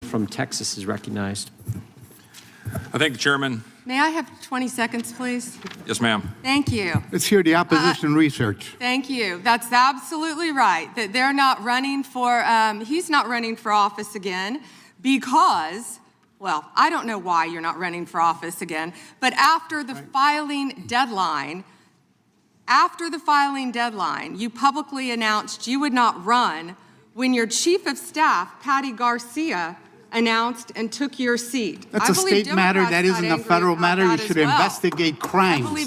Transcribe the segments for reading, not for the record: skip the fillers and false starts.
from Texas is recognized. I thank the chairman. May I have 20 seconds, please? Yes, ma'am. Thank you. Let's hear the opposition research. Thank you. That's absolutely right, that they're not running for, he's not running for office again because, well, I don't know why you're not running for office again, but after the filing deadline, you publicly announced you would not run when your chief of staff, Patty Garcia, announced and took your seat. That's a state matter. That isn't a federal matter. You should investigate crimes. You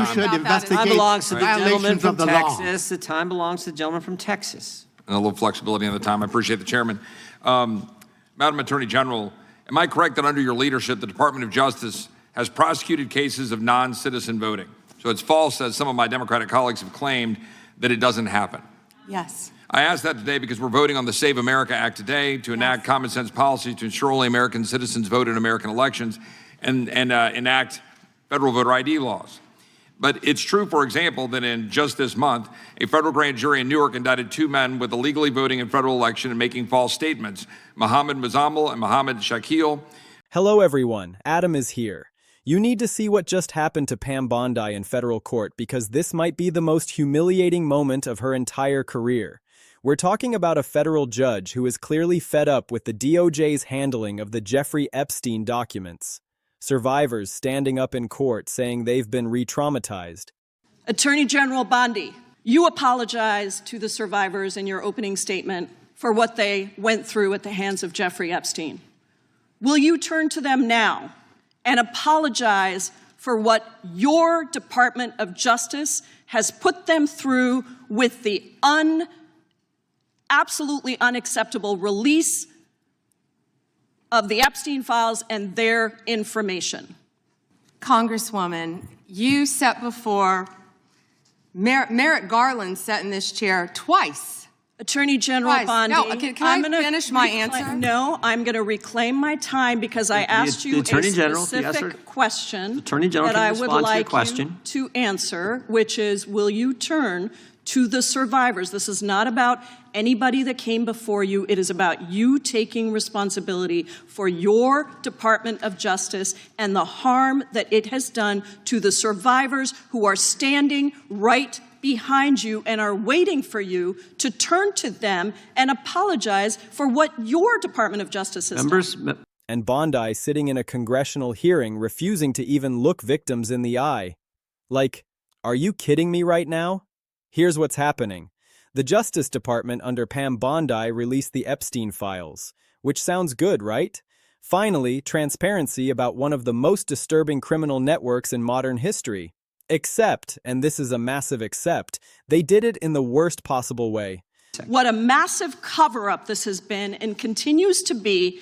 should investigate belongs to the gentleman violations from of the law. Texas. The time belongs to the gentleman from Texas. And a little flexibility on the time. I appreciate the chairman. Madam Attorney General, am I correct that under your leadership, the Department of Justice has prosecuted cases of non-citizen voting? So it's false, as some of my Democratic colleagues have claimed, that it doesn't happen. Yes. I ask that today because we're voting on the Save America Act today to enact common sense policies to ensure only American citizens vote in American elections and enact federal voter ID laws. But it's true, for example, that in just this month, a federal grand jury in Newark indicted 2 men with illegally voting in federal election and making false statements, Mohammed Mazammel and Mohammed Shakil. Hello, everyone. Adam is here. You need to see what just happened to Pam Bondi in federal court because this might be the most humiliating moment of her entire career. We're talking about a federal judge who is clearly fed up with the DOJ's handling of the Jeffrey Epstein documents. Survivors standing up in court saying they've been re-traumatized. Attorney General Bondi, you apologized to the survivors in your opening statement for what they went through at the hands of Jeffrey Epstein. Will you turn to them now and apologize for what your Department of Justice has put them through with the absolutely unacceptable release of the Epstein files and their information? Congresswoman, you sat before, Merrick Garland sat in this chair twice. Attorney General Bondi. No, can I finish my answer? No, I'm going to reclaim my time because I asked you a specific question that I would like you to answer, which is, will you turn to the survivors? This is not about anybody that came before you. It is about you taking responsibility for your Department of Justice and the harm that it has done to the survivors who are standing right behind you and are waiting for you to turn to them and apologize for what your Department of Justice has done. And Bondi sitting in a congressional hearing refusing to even look victims in the eye. Like, are you kidding me right now? Here's what's happening. The Justice Department under Pam Bondi released the Epstein files, which sounds good, right? Finally, transparency about one of the most disturbing criminal networks in modern history. Except, and this is a massive except, they did it in the worst possible way. What a massive cover-up this has been and continues to be.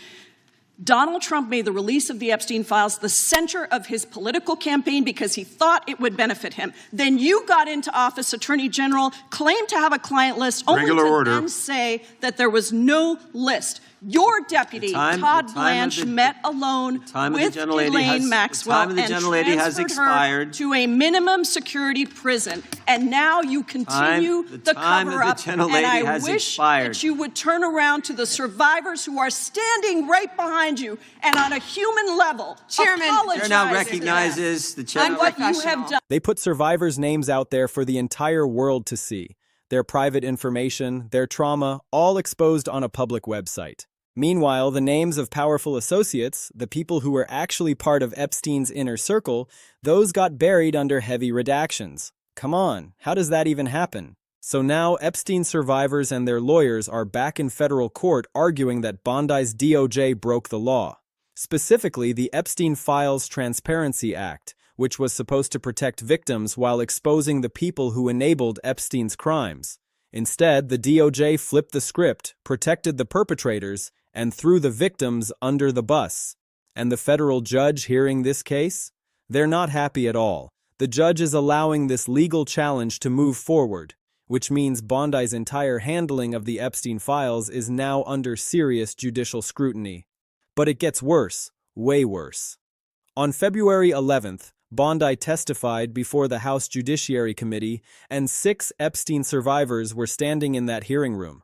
Donald Trump made the release of the Epstein files the center of his political campaign because he thought it would benefit him. Then you got into office, Attorney General, claimed to have a client list, only to then say that there was no list. Your deputy, Todd Blanche, met alone with Ghislaine Maxwell and transferred her to a minimum security prison. And now you continue the cover-up. And I wish that you would turn around to the survivors who are standing right behind you and on a human level apologize now recognizes the chairman. What you have done. They put survivors' names out there for the entire world to see. Their private information, their trauma, all exposed on a public website. Meanwhile, the names of powerful associates, the people who were actually part of Epstein's inner circle, those got buried under heavy redactions. Come on, how does that even happen? So now Epstein survivors and their lawyers are back in federal court arguing that Bondi's DOJ broke the law. Specifically, the Epstein Files Transparency Act, which was supposed to protect victims while exposing the people who enabled Epstein's crimes. Instead, the DOJ flipped the script, protected the perpetrators, and threw the victims under the bus. And the federal judge hearing this case? They're not happy at all. The judge is allowing this legal challenge to move forward, which means Bondi's entire handling of the Epstein files is now under serious judicial scrutiny. But it gets worse, way worse. On February 11th, Bondi testified before the House Judiciary Committee, and 6 Epstein survivors were standing in that hearing room.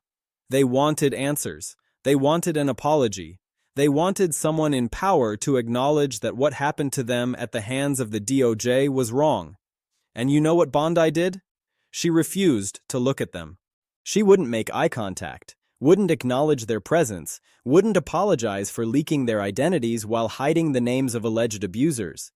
They wanted answers. They wanted an apology. They wanted someone in power to acknowledge that what happened to them at the hands of the DOJ was wrong. And you know what Bondi did? She refused to look at them. She wouldn't make eye contact, wouldn't acknowledge their presence, wouldn't apologize for leaking their identities while hiding the names of alleged abusers.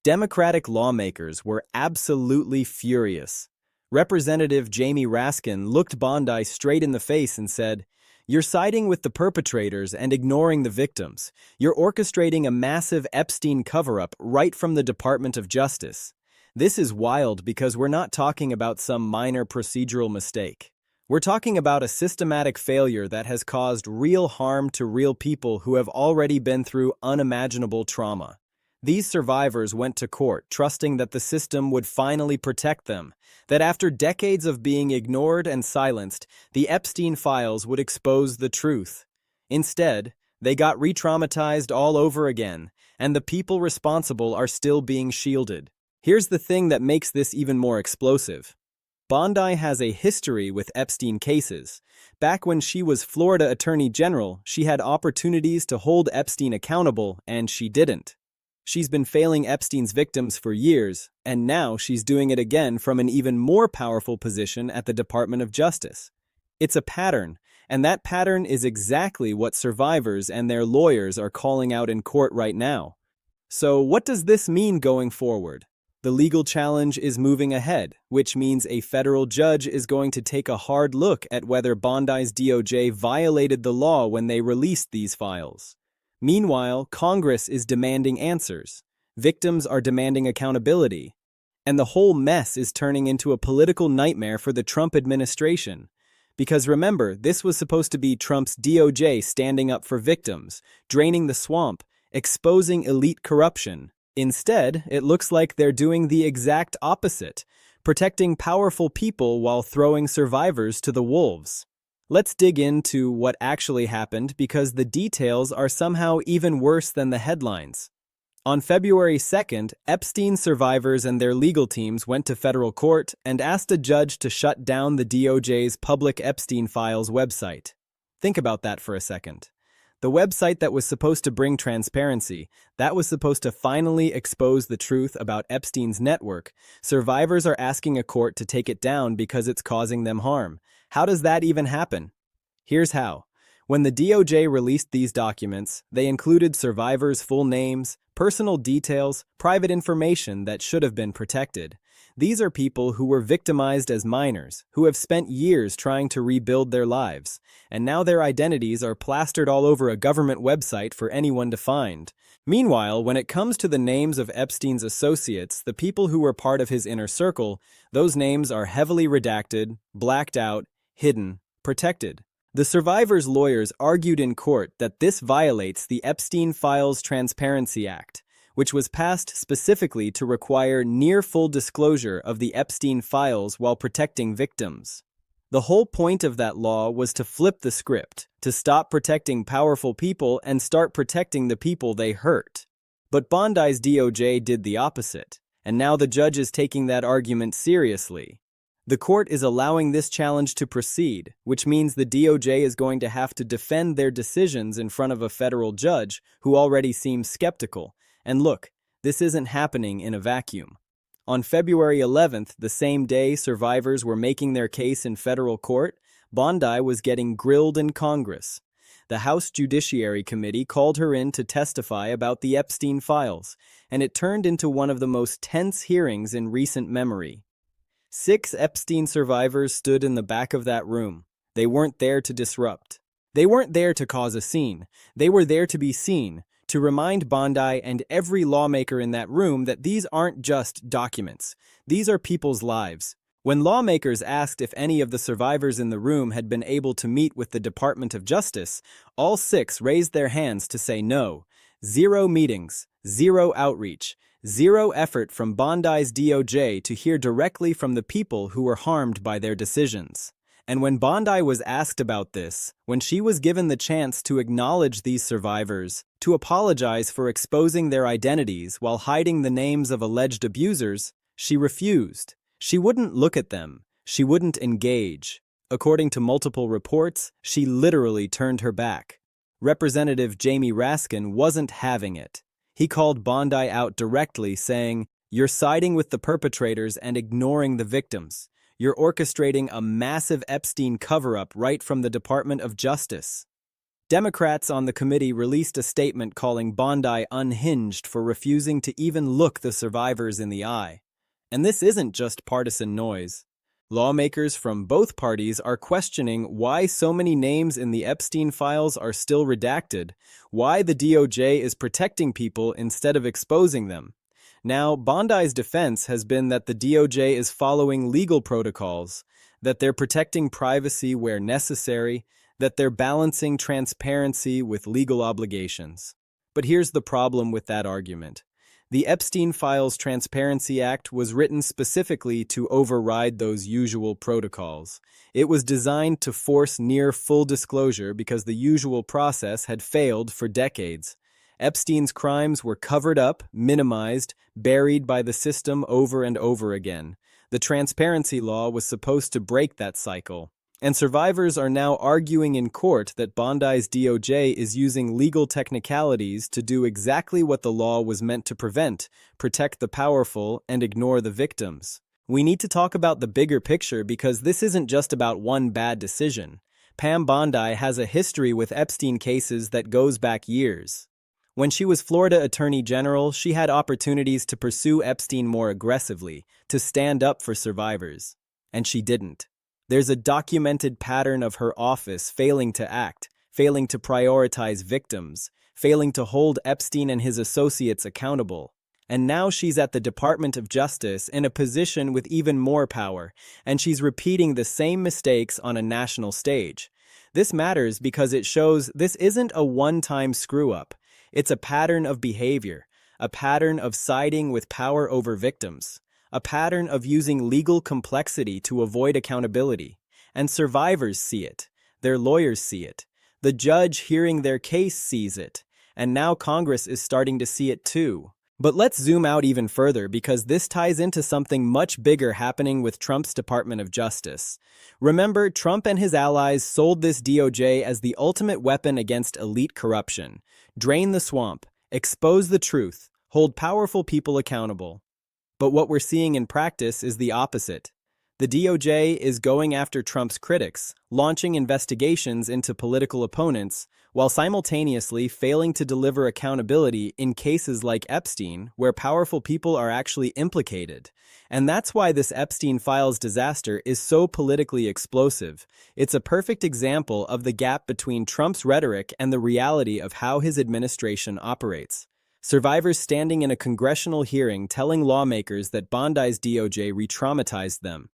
Democratic lawmakers were absolutely furious. Representative Jamie Raskin looked Bondi straight in the face and said, "You're siding with the perpetrators and ignoring the victims. You're orchestrating a massive Epstein cover-up right from the Department of Justice. This is wild because we're not talking about some minor procedural mistake. We're talking about a systematic failure that has caused real harm to real people who have already been through unimaginable trauma. These survivors went to court trusting that the system would finally protect them, that after decades of being ignored and silenced, the Epstein files would expose the truth. Instead, they got re-traumatized all over again, and the people responsible are still being shielded. Here's the thing that makes this even more explosive. Bondi has a history with Epstein cases. Back when she was Florida Attorney General, she had opportunities to hold Epstein accountable, and she didn't. She's been failing Epstein's victims for years, and now she's doing it again from an even more powerful position at the Department of Justice. It's a pattern, and that pattern is exactly what survivors and their lawyers are calling out in court right now. So what does this mean going forward? The legal challenge is moving ahead, which means a federal judge is going to take a hard look at whether Bondi's DOJ violated the law when they released these files. Meanwhile, Congress is demanding answers. Victims are demanding accountability. And the whole mess is turning into a political nightmare for the Trump administration. Because remember, this was supposed to be Trump's DOJ standing up for victims, draining the swamp, exposing elite corruption. Instead, it looks like they're doing the exact opposite, protecting powerful people while throwing survivors to the wolves. Let's dig into what actually happened because the details are somehow even worse than the headlines. On February 2nd, Epstein survivors and their legal teams went to federal court and asked a judge to shut down the DOJ's public Epstein files website. Think about that for a second. The website that was supposed to bring transparency, that was supposed to finally expose the truth about Epstein's network, survivors are asking a court to take it down because it's causing them harm. How does that even happen? Here's how. When the DOJ released these documents, they included survivors' full names, personal details, private information that should have been protected. These are people who were victimized as minors, who have spent years trying to rebuild their lives, and now their identities are plastered all over a government website for anyone to find. Meanwhile, when it comes to the names of Epstein's associates, the people who were part of his inner circle, those names are heavily redacted, blacked out, hidden, protected. The survivors' lawyers argued in court that this violates the Epstein Files Transparency Act, which was passed specifically to require near full disclosure of the Epstein files while protecting victims. The whole point of that law was to flip the script, to stop protecting powerful people and start protecting the people they hurt. But Bondi's DOJ did the opposite, and now the judge is taking that argument seriously. The court is allowing this challenge to proceed, which means the DOJ is going to have to defend their decisions in front of a federal judge who already seems skeptical. And look, this isn't happening in a vacuum. On February 11th, the same day survivors were making their case in federal court, Bondi was getting grilled in Congress. The House Judiciary Committee called her in to testify about the Epstein files, and it turned into one of the most tense hearings in recent memory. 6 Epstein survivors stood in the back of that room. They weren't there to disrupt. They weren't there to cause a scene. They were there to be seen, to remind Bondi and every lawmaker in that room that these aren't just documents. These are people's lives. When lawmakers asked if any of the survivors in the room had been able to meet with the Department of Justice, all 6 raised their hands to say no. 0 meetings, 0 outreach, 0 effort from Bondi's DOJ to hear directly from the people who were harmed by their decisions. And when Bondi was asked about this, when she was given the chance to acknowledge these survivors, to apologize for exposing their identities while hiding the names of alleged abusers, she refused. She wouldn't look at them. She wouldn't engage. According to multiple reports, she literally turned her back. Representative Jamie Raskin wasn't having it. He called Bondi out directly, saying, "You're siding with the perpetrators and ignoring the victims. You're orchestrating a massive Epstein cover-up right from the Department of Justice." Democrats on the committee released a statement calling Bondi unhinged for refusing to even look the survivors in the eye. And this isn't just partisan noise. Lawmakers from both parties are questioning why so many names in the Epstein files are still redacted, why the DOJ is protecting people instead of exposing them. Now, Bondi's defense has been that the DOJ is following legal protocols, that they're protecting privacy where necessary, that they're balancing transparency with legal obligations. But here's the problem with that argument. The Epstein Files Transparency Act was written specifically to override those usual protocols. It was designed to force near full disclosure because the usual process had failed for decades. Epstein's crimes were covered up, minimized, buried by the system over and over again. The transparency law was supposed to break that cycle. And survivors are now arguing in court that Bondi's DOJ is using legal technicalities to do exactly what the law was meant to prevent, protect the powerful, and ignore the victims. We need to talk about the bigger picture because this isn't just about one bad decision. Pam Bondi has a history with Epstein cases that goes back years. When she was Florida Attorney General, she had opportunities to pursue Epstein more aggressively, to stand up for survivors. And she didn't. There's a documented pattern of her office failing to act, failing to prioritize victims, failing to hold Epstein and his associates accountable. And now she's at the Department of Justice in a position with even more power, and she's repeating the same mistakes on a national stage. This matters because it shows this isn't a one-time screw-up. It's a pattern of behavior, a pattern of siding with power over victims. A pattern of using legal complexity to avoid accountability. And survivors see it. Their lawyers see it. The judge hearing their case sees it. And now Congress is starting to see it too. But let's zoom out even further because this ties into something much bigger happening with Trump's Department of Justice. Remember, Trump and his allies sold this DOJ as the ultimate weapon against elite corruption. Drain the swamp, expose the truth, hold powerful people accountable. But what we're seeing in practice is the opposite. The DOJ is going after Trump's critics, launching investigations into political opponents, while simultaneously failing to deliver accountability in cases like Epstein, where powerful people are actually implicated. And that's why this Epstein Files disaster is so politically explosive. It's a perfect example of the gap between Trump's rhetoric and the reality of how his administration operates. Survivors standing in a congressional hearing telling lawmakers that Bondi's DOJ re-traumatized them.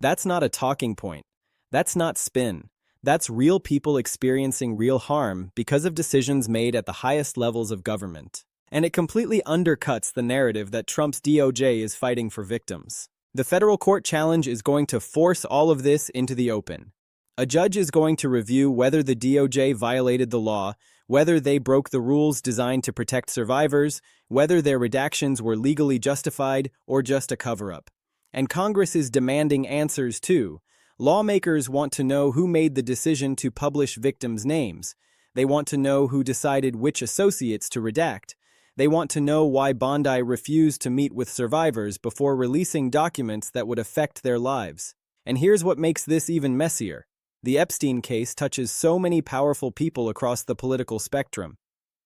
That's not a talking point. That's not spin. That's real people experiencing real harm because of decisions made at the highest levels of government. And it completely undercuts the narrative that Trump's DOJ is fighting for victims. The federal court challenge is going to force all of this into the open. A judge is going to review whether the DOJ violated the law, whether they broke the rules designed to protect survivors, whether their redactions were legally justified or just a cover-up. And Congress is demanding answers too. Lawmakers want to know who made the decision to publish victims' names. They want to know who decided which associates to redact. They want to know why Bondi refused to meet with survivors before releasing documents that would affect their lives. And here's what makes this even messier. The Epstein case touches so many powerful people across the political spectrum.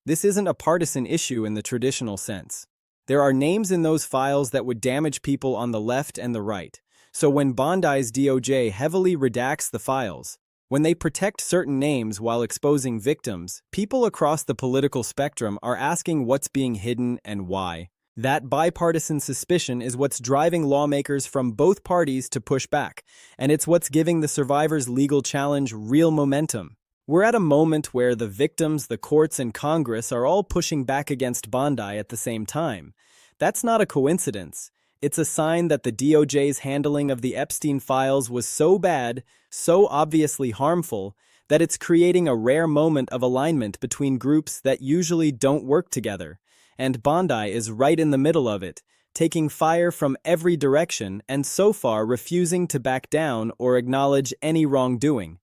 This isn't a partisan issue in the traditional sense. There are names in those files that would damage people on the left and the right. So when Bondi's DOJ heavily redacts the files, when they protect certain names while exposing victims, people across the political spectrum are asking what's being hidden and why. That bipartisan suspicion is what's driving lawmakers from both parties to push back, and it's what's giving the survivors' legal challenge real momentum. We're at a moment where the victims, the courts, and Congress are all pushing back against Bondi at the same time. That's not a coincidence. It's a sign that the DOJ's handling of the Epstein files was so bad, so obviously harmful, that it's creating a rare moment of alignment between groups that usually don't work together. And Bondi is right in the middle of it, taking fire from every direction and so far refusing to back down or acknowledge any wrongdoing.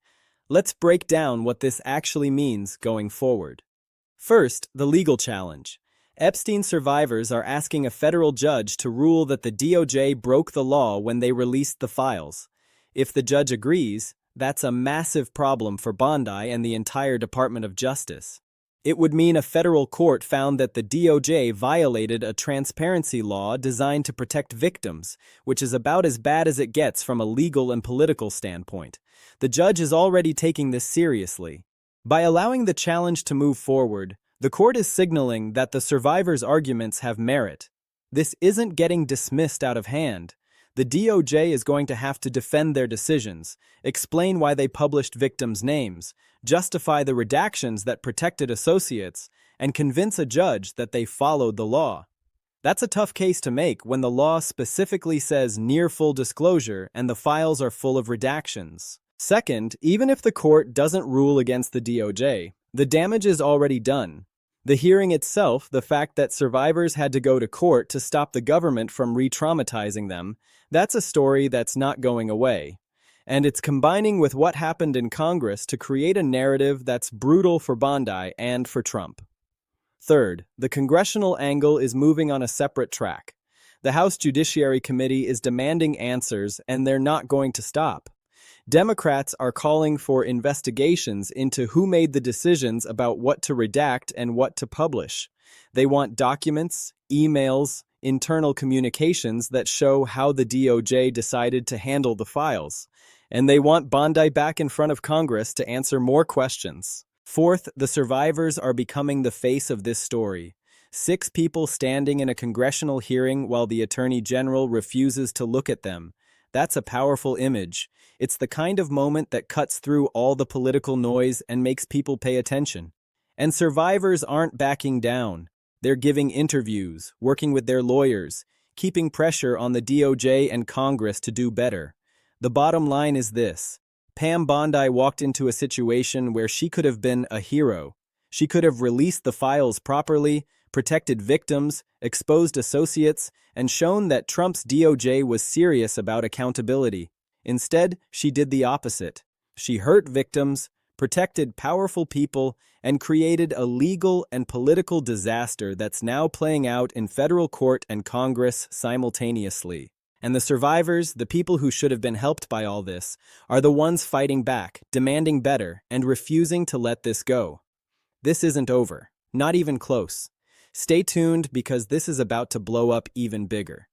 Let's break down what this actually means going forward. First, the legal challenge. Epstein survivors are asking a federal judge to rule that the DOJ broke the law when they released the files. If the judge agrees, that's a massive problem for Bondi and the entire Department of Justice. It would mean a federal court found that the DOJ violated a transparency law designed to protect victims, which is about as bad as it gets from a legal and political standpoint. The judge is already taking this seriously. By allowing the challenge to move forward, the court is signaling that the survivors' arguments have merit. This isn't getting dismissed out of hand. The DOJ is going to have to defend their decisions, explain why they published victims' names, justify the redactions that protected associates, and convince a judge that they followed the law. That's a tough case to make when the law specifically says near full disclosure and the files are full of redactions. Second, even if the court doesn't rule against the DOJ, the damage is already done. The hearing itself, the fact that survivors had to go to court to stop the government from re-traumatizing them, that's a story that's not going away. And it's combining with what happened in Congress to create a narrative that's brutal for Bondi and for Trump. Third, the congressional angle is moving on a separate track. The House Judiciary Committee is demanding answers, and they're not going to stop. Democrats are calling for investigations into who made the decisions about what to redact and what to publish. They want documents, emails, internal communications that show how the DOJ decided to handle the files. And they want Bondi back in front of Congress to answer more questions. Fourth, the survivors are becoming the face of this story. 6 people standing in a congressional hearing while the Attorney General refuses to look at them. That's a powerful image. It's the kind of moment that cuts through all the political noise and makes people pay attention. And survivors aren't backing down. They're giving interviews, working with their lawyers, keeping pressure on the DOJ and Congress to do better. The bottom line is this. Pam Bondi walked into a situation where she could have been a hero. She could have released the files properly, protected victims, exposed associates, and shown that Trump's DOJ was serious about accountability. Instead, she did the opposite. She hurt victims, protected powerful people, and created a legal and political disaster that's now playing out in federal court and Congress simultaneously. And the survivors, the people who should have been helped by all this, are the ones fighting back, demanding better, and refusing to let this go. This isn't over. Not even close. Stay tuned because this is about to blow up even bigger.